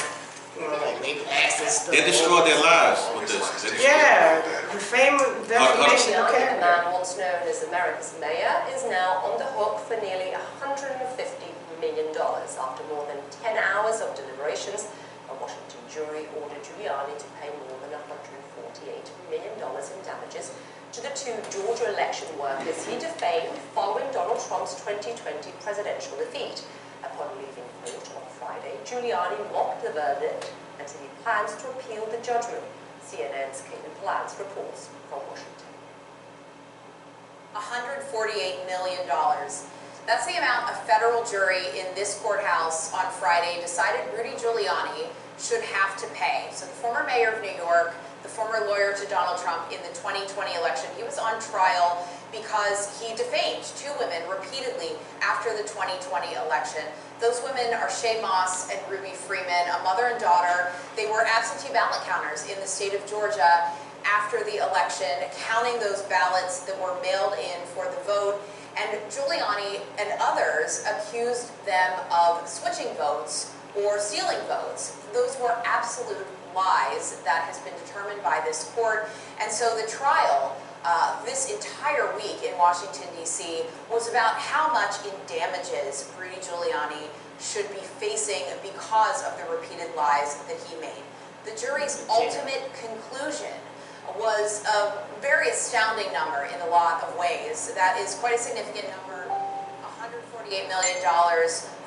Speaker 2: You know, like they pass this stuff.
Speaker 1: They destroyed their lives with this.
Speaker 2: Yeah, the famous defamation of
Speaker 6: Giuliani, the
Speaker 2: character.
Speaker 6: man once known as America's mayor, is now on the hook for nearly $150 million after more than 10 hours of deliberations. A Washington jury ordered Giuliani to pay more than $148 million in damages to the two Georgia election workers he defamed following Donald Trump's 2020 presidential defeat. Upon leaving court on Friday, Giuliani mocked the verdict and said he plans to appeal the judgment. CNN's Caitlin Plans reports from Washington. $148 million. That's the amount a federal jury in this courthouse on Friday decided Rudy Giuliani should have to pay. So the former mayor of New York, the former lawyer to Donald Trump in the 2020 election, he was on trial because he defamed two women repeatedly after the 2020 election. Those women are Shay Moss and Ruby Freeman, a mother and daughter. They were absentee ballot counters in the state of Georgia after the election, counting those ballots that were mailed in for the vote. And Giuliani and others accused them of switching votes or stealing votes. Those were absolute lies that has been determined by this court. And so the trial this entire week in Washington, D.C. was about how much in damages Rudy Giuliani should be facing because of the repeated lies that he made. The jury's ultimate conclusion was a very astounding number in a lot of ways. That is quite a significant number, $148 million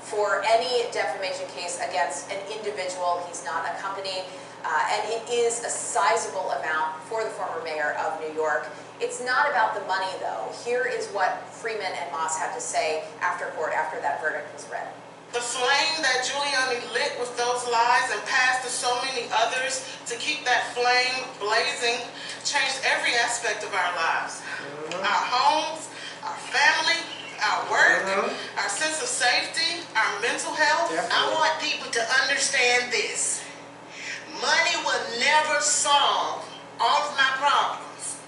Speaker 6: for any defamation case against an individual. He's not a company, and it is a sizable amount for the former mayor of New York. It's not about the money, though. Here is what Freeman and Moss had to say after court, after that verdict was read.
Speaker 7: The flame that Giuliani lit with those lies and passed to so many others to keep that flame blazing changed every aspect of our lives. Our homes, our family, our work, our sense of safety, our mental health.
Speaker 8: I want people to understand this. Money will never solve all of my problems.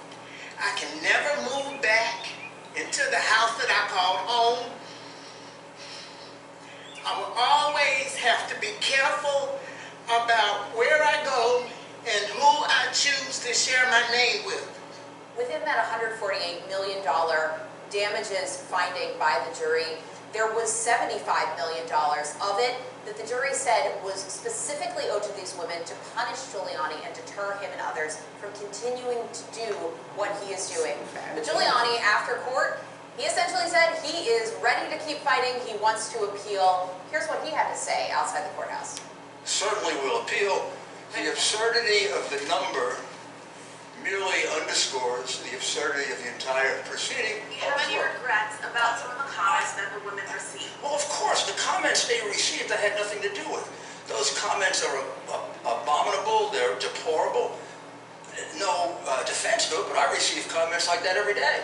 Speaker 8: I can never move back into the house that I call home. I will always have to be careful about where I go and who I choose to share my name with.
Speaker 6: Within that $148 million damages finding by the jury, there was $75 million of it that the jury said was specifically owed to these women to punish Giuliani and deter him and others from continuing to do what he is doing. But Giuliani, after court, he essentially said he is ready to keep fighting. He wants to appeal. Here's what he had to say outside the courthouse.
Speaker 9: Certainly will appeal. The absurdity of the number merely underscores the absurdity of the entire proceeding.
Speaker 10: Do you have any regrets about some of the comments that the women received?
Speaker 9: Well, of course, the comments they received I had nothing to do with. Those comments are abominable, they're deplorable. No defense to it, but I receive comments like that every day.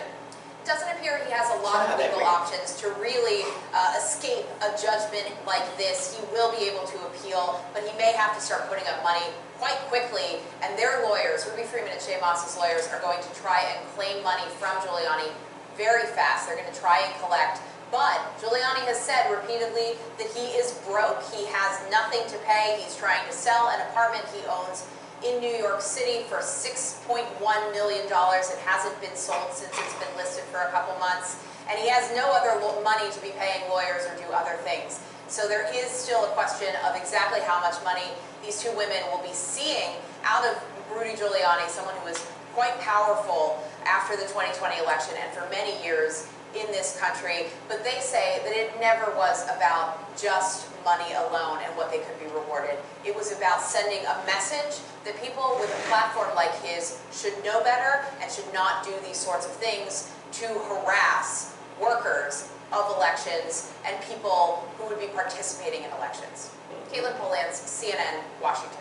Speaker 6: It doesn't appear he has a lot of legal options to really escape a judgment like this. He will be able to appeal, but he may have to start putting up money quite quickly, and their lawyers, Ruby Freeman and Shay Moss's lawyers, are going to try and claim money from Giuliani very fast. They're going to try and collect, but Giuliani has said repeatedly that he is broke. He has nothing to pay. He's trying to sell an apartment he owns in New York City for $6.1 million. It hasn't been sold since it's been listed for a couple months, and he has no other money to be paying lawyers or do other things. So there is still a question of exactly how much money these two women will be seeing out of Rudy Giuliani, someone who was quite powerful after the 2020 election and for many years in this country. But they say that it never was about just money alone and what they could be rewarded. It was about sending a message that people with a platform like his should know better and should not do these sorts of things to harass workers of elections and people who would be participating in elections. Caitlin Polans, CNN, Washington.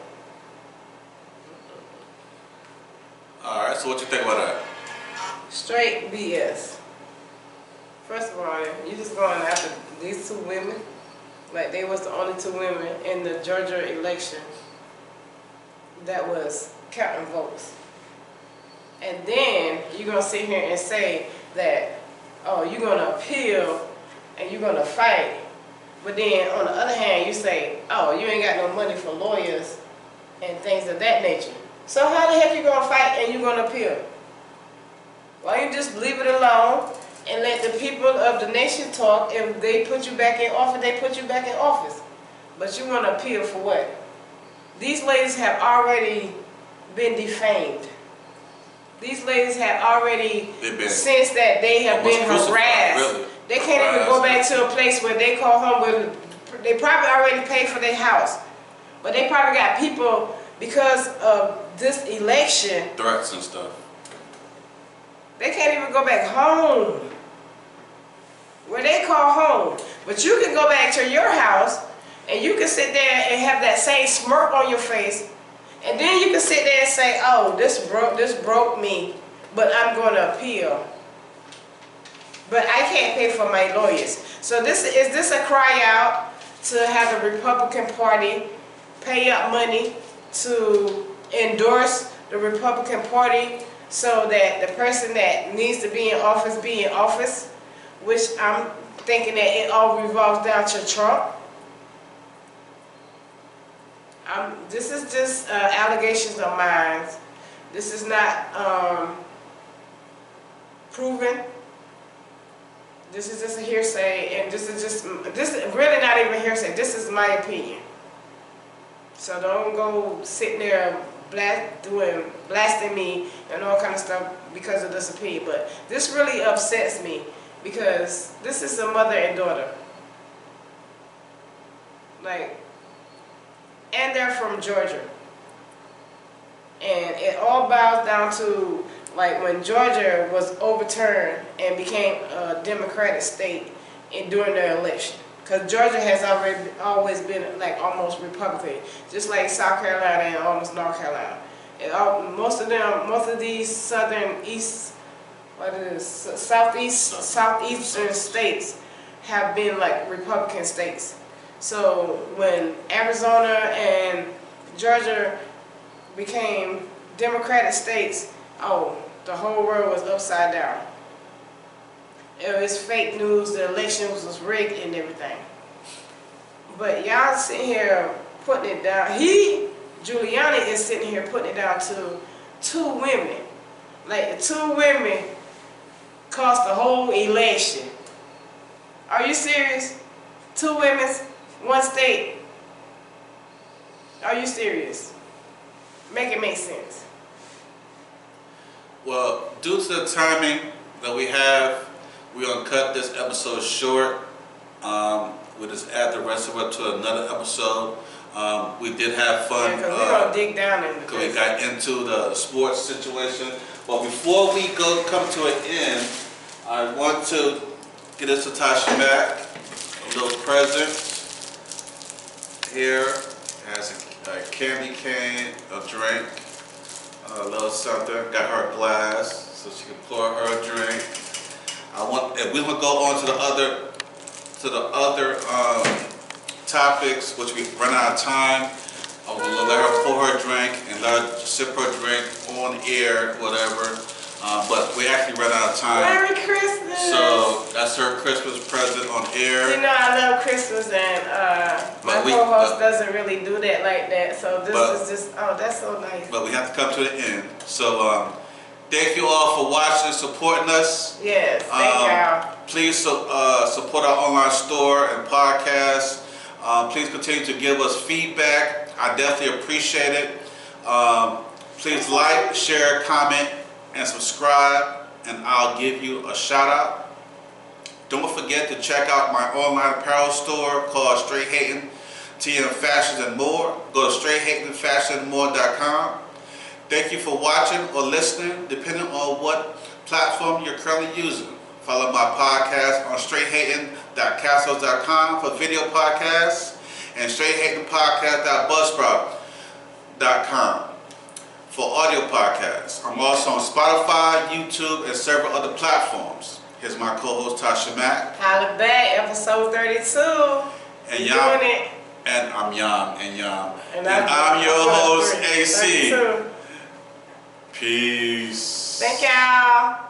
Speaker 1: All right, so what you think about that?
Speaker 2: Straight BS. First of all, you just going after these two women, like they was the only two women in the Georgia election that was counting votes. And then you're going to sit here and say that, oh, you're going to appeal and you're going to fight. But then on the other hand, you say, oh, you ain't got no money for lawyers and things of that nature. So how the heck you going to fight and you're going to appeal? Why don't you just leave it alone and let the people of the nation talk? If they put you back in office, they put you back in office. But you want to appeal for what? These ladies have already been defamed. These ladies have already,
Speaker 1: been
Speaker 2: since that they have been
Speaker 1: almost
Speaker 2: harassed.
Speaker 1: crucified, really.
Speaker 2: They can't even go back to a place where they call home. Where they probably already paid for their house, but they probably got people because of this election.
Speaker 1: Threats and stuff.
Speaker 2: They can't even go back home where they call home. But you can go back to your house and you can sit there and have that same smirk on your face, and then you can sit there and say, "Oh, this broke me, but I'm going to appeal. But I can't pay for my lawyers." So is this a cry out to have the Republican Party pay up money to endorse the Republican Party so that the person that needs to be in office, which I'm thinking that it all revolves down to Trump? This is just allegations of mine. This is not proven. This is just a hearsay, and this is really not even hearsay. This is my opinion. So don't go sitting there blasting me and all kind of stuff because of this opinion. But this really upsets me because this is a mother and daughter. And they're from Georgia. And it all boils down to when Georgia was overturned and became a Democratic state during their election. Because Georgia has always been almost Republican, just like South Carolina and almost North Carolina. And most of these southeastern states have been Republican states. So when Arizona and Georgia became Democratic states, the whole world was upside down. It was fake news, the elections was rigged and everything. But y'all sitting here putting it down. Guiliani is sitting here putting it down to 2 women. The 2 women cost the whole election. Are you serious? 2 women, 1 state. Are you serious? Make it make sense.
Speaker 1: Well, due to the timing that we have, we're going to cut this episode short. We'll just add the rest of it to another episode. We did have fun.
Speaker 2: Yeah, because we're going to dig down into this.
Speaker 1: We got into the sports situation. But before we come to an end, I want to get us to Tashia Mac a little present. Here has a candy cane, a drink, a little something. Got her a glass so she can pour her a drink. If we would go on to the other topics, which we run out of time, I will let her pour her drink and let her sip her drink on air, whatever. But we actually ran out of time.
Speaker 2: Merry Christmas!
Speaker 1: So that's her Christmas present on air.
Speaker 2: You know I love Christmas, and my co-host doesn't really do that like that. So this is just, that's so nice.
Speaker 1: But we have to come to the end. So thank you all for watching and supporting us.
Speaker 2: Yes, thank y'all.
Speaker 1: Please support our online store and podcast. Please continue to give us feedback. I definitely appreciate it. Please like, share, comment, and subscribe, and I'll give you a shout out. Don't forget to check out my online apparel store called Straight Hatin' TM Fashions and More. Go to straighthatin'fashionandmore.com. Thank you for watching or listening, depending on what platform you're currently using. Follow my podcast on straighthatin.castles.com for video podcasts and straighthatinpodcast.buzzsprout.com for audio podcasts. I'm also on Spotify, YouTube, and several other platforms. Here's my co-host Tashia Mac.
Speaker 2: Holla back, episode 32.
Speaker 1: And
Speaker 2: doing it.
Speaker 1: And I'm Yam and Yam. And I'm your host, AC.
Speaker 2: 32.
Speaker 1: Peace.
Speaker 2: Thank y'all.